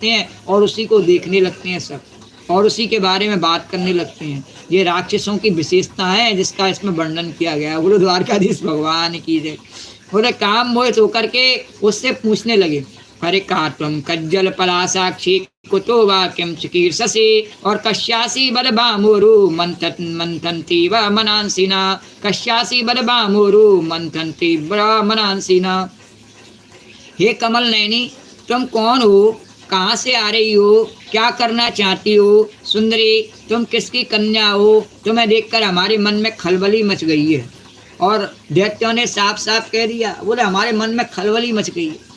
हैं और उसी को देखने लगते हैं सब, और उसी के बारे में बात करने लगते हैं। ये राक्षसों की विशेषता है जिसका इसमें वर्णन किया गया है। बोलो द्वारकाधीश भगवान की जय। बोले काम मोहित होकर के उससे पूछने लगे, हरे का तुम कज्जल पलासाक्षी कुतो वा किम चिकीर्षसि और कश्यासी बल बामोरु मंथन्ति व मनांसिना, कश्यासी बल बामोरु मंथन्ति व मनांसिना। हे कमल नैनी, तुम कौन हो, कहाँ से आ रही हो, क्या करना चाहती हो? सुंदरी, तुम किसकी कन्या हो? तुम्हें देखकर हमारे मन में खलबली मच गई है। और दैत्यों ने साफ साफ कह दिया, बोले हमारे मन में खलबली मच गई है।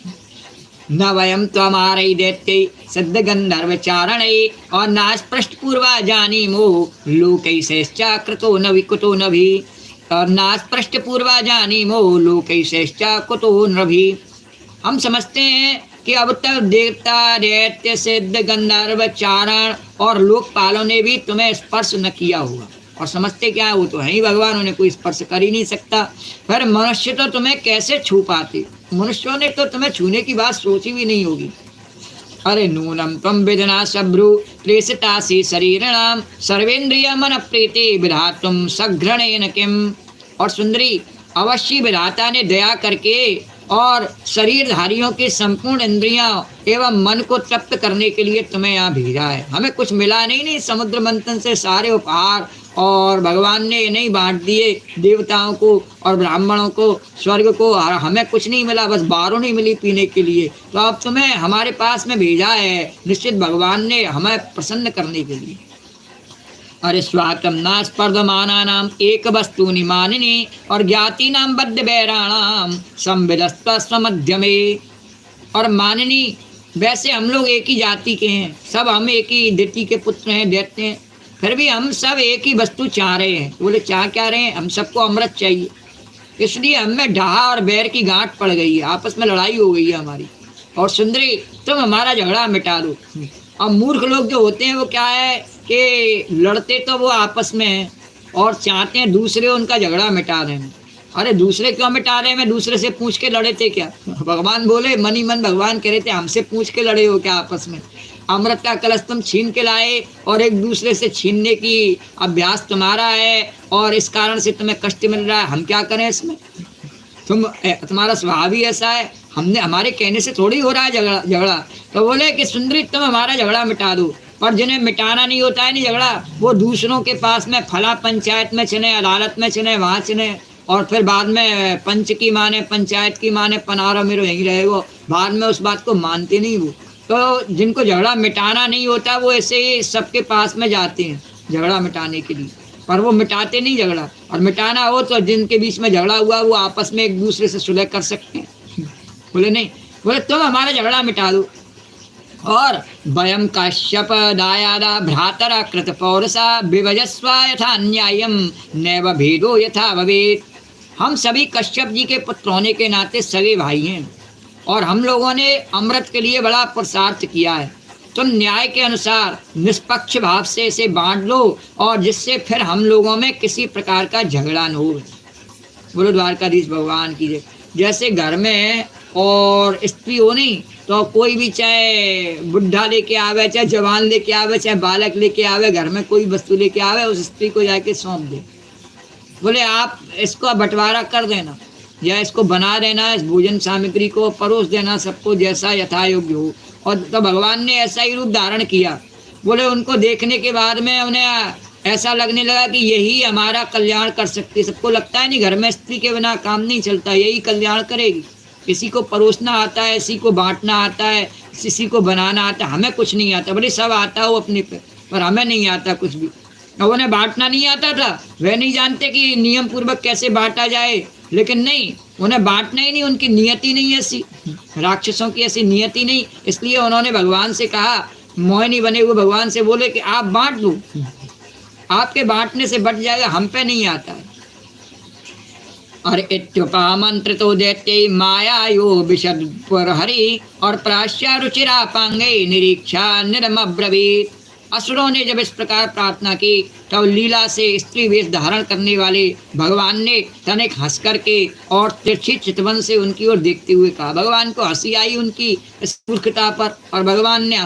न वयम त्वमारै दैत्यै सद्य गंधर्वचारणै और नास्पृष्ट पूर्वा जानी मोह लोकैश्चा कृतो न विकुतो न भी, और नास्पृष्ट पूर्वा जानी मोह लोकैश्चा कुतो न भी। हम समझते हैं कि अब तक देवता दैत्य सिद्ध गंधर्व चारण और लोकपालों ने भी तुम्हें स्पर्श न किया होगा, और समझते क्या है, वो तो है ही भगवान, उन्हें कोई स्पर्श कर ही नहीं सकता। फिर मनुष्य तो तुम्हें कैसे छू पाते? मनुष्यों ने तो तुम्हें छूने की बात सोची भी नहीं होगी। अरे नूनम तम विदना सभ्रु प्रेषितासी शरीरणाम सर्वेन्द्रिय मन प्रीति विधातुम सघ्रणेन किम। और सुंदरी, अवश्य विधाता ने दया करके और शरीरधारियों की संपूर्ण इंद्रियां एवं मन को तृप्त करने के लिए तुम्हें यहाँ भेजा है। हमें कुछ मिला नहीं समुद्र मंथन से सारे उपहार और भगवान ने नहीं बांट दिए देवताओं को और ब्राह्मणों को, स्वर्ग को, और हमें कुछ नहीं मिला, बस बारों नहीं मिली पीने के लिए। तो अब तुम्हें हमारे पास में भेजा है, निश्चित भगवान ने हमें प्रसन्न करने के लिए। अरे स्वातम ना स्पर्धमाना नाम एक वस्तु निमानिनी और ज्ञाति नाम बद्ध बैराणाम संविदस्व स्वमध्य में। और माननी, वैसे हम लोग एक ही जाति के हैं, सब हम एक ही दिति के पुत्र हैं, दैत्य हैं, फिर भी हम सब एक ही वस्तु चाह रहे हैं। बोले चाह क्या रहे हैं? हम सबको अमृत चाहिए, इसलिए हमें ढहा और बैर की गांठ पड़ गई है, आपस में लड़ाई हो गई है हमारी। और सुंदरी, तुम हमारा झगड़ा मिटा दो। और मूर्ख लोग जो होते हैं वो क्या है कि लड़ते तो वो आपस में हैं और चाहते हैं दूसरे उनका झगड़ा मिटा दें। अरे दूसरे क्यों मिटा रहे? मैं दूसरे से पूछ के लड़े थे क्या? भगवान बोले, मन ही मन भगवान कह रहे थे, हमसे पूछ के लड़े हो क्या आपस में? अमृत का कलश तुम छीन के लाए और एक दूसरे से छीनने की अभ्यास तुम्हारा है, और इस कारण से तुम्हें कष्ट मिल रहा है। हम क्या करें इसमें? तुम्हारा स्वभाव ही ऐसा है, हमने हमारे कहने से थोड़ी हो रहा है झगड़ा। तो बोले कि सुंदरी, तुम हमारा झगड़ा मिटा दो। पर जिन्हें मिटाना नहीं होता है नहीं झगड़ा, वो दूसरों के पास में फला पंचायत में चने, अदालत में चने, वहाँ चने, और फिर बाद में पंच की माने, पंचायत की माने, पनारा मेरो यहीं रहे, वो बाद में उस बात को मानते नहीं। वो तो जिनको झगड़ा मिटाना नहीं होता वो ऐसे ही सबके पास में जाते हैं झगड़ा मिटाने के लिए, पर वो मिटाते नहीं झगड़ा। और मिटाना हो तो जिनके बीच में झगड़ा हुआ वो आपस में एक दूसरे से सुलह कर सकते हैं। बोले नहीं, बोले तुम हमारा झगड़ा मिटा दो। और वयम कश्यप दायादा भ्रातरा कृत पौरसा विभजस्वा यथा न्यायम नैव भेदो यथा भवेत। हम सभी कश्यप जी के पुत्र होने के नाते सगे भाई हैं, और हम लोगों ने अमृत के लिए बड़ा पुरुषार्थ किया है। तुम न्याय के अनुसार निष्पक्ष भाव से इसे बांट लो, और जिससे फिर हम लोगों में किसी प्रकार का झगड़ा न हो। बोलो द्वारकाधीश भगवान की जय। जैसे घर में और स्त्री हो नहीं तो कोई भी, चाहे बुढ़ा लेके आवे, चाहे जवान लेके आवे, चाहे बालक लेके आवे, घर में कोई वस्तु लेके आवे, उस स्त्री को जाके सौंप दे। बोले आप इसको बंटवारा कर देना या इसको बना देना, इस भोजन सामग्री को परोस देना सबको जैसा यथा योग्य हो। और तो भगवान ने ऐसा ही रूप धारण किया। बोले उनको देखने के बाद में उन्हें ऐसा लगने लगा कि यही हमारा कल्याण कर सकती है। सबको लगता है नहीं घर में स्त्री के बिना काम नहीं चलता, यही कल्याण करेगी। किसी को परोसना आता है, किसी को बांटना आता है, किसी को बनाना आता है, हमें कुछ नहीं आता। बोले सब आता हो अपने पे, पर हमें नहीं आता कुछ भी। और उन्हें बांटना नहीं आता था, वह नहीं जानते कि नियम पूर्वक कैसे बांटा जाए, लेकिन नहीं, उन्हें बांटना ही नहीं, उनकी नियति नहीं ऐसी, राक्षसों की ऐसी नियति नहीं। इसलिए उन्होंने भगवान से कहा, मोहिनी बने हुए भगवान से बोले कि आप बांट दो, आपके बांटने से बट जाएगा, हम पे नहीं आता है। और इत्युपामंत्रितो दैत्यै मायायो विशद हरि और प्राश्या रुचिरा पांगे निरीक्षा निरमब्रवीत। असुरों ने जब इस प्रकार प्रार्थना की तब लीला से स्त्री वेश धारण करने वाले भगवान ने तनिक हंस करके और तिरछी चितवन से उनकी ओर देखते हुए कहा। भगवान को हंसी आई उनकी इस मूर्खता पर और भगवान ने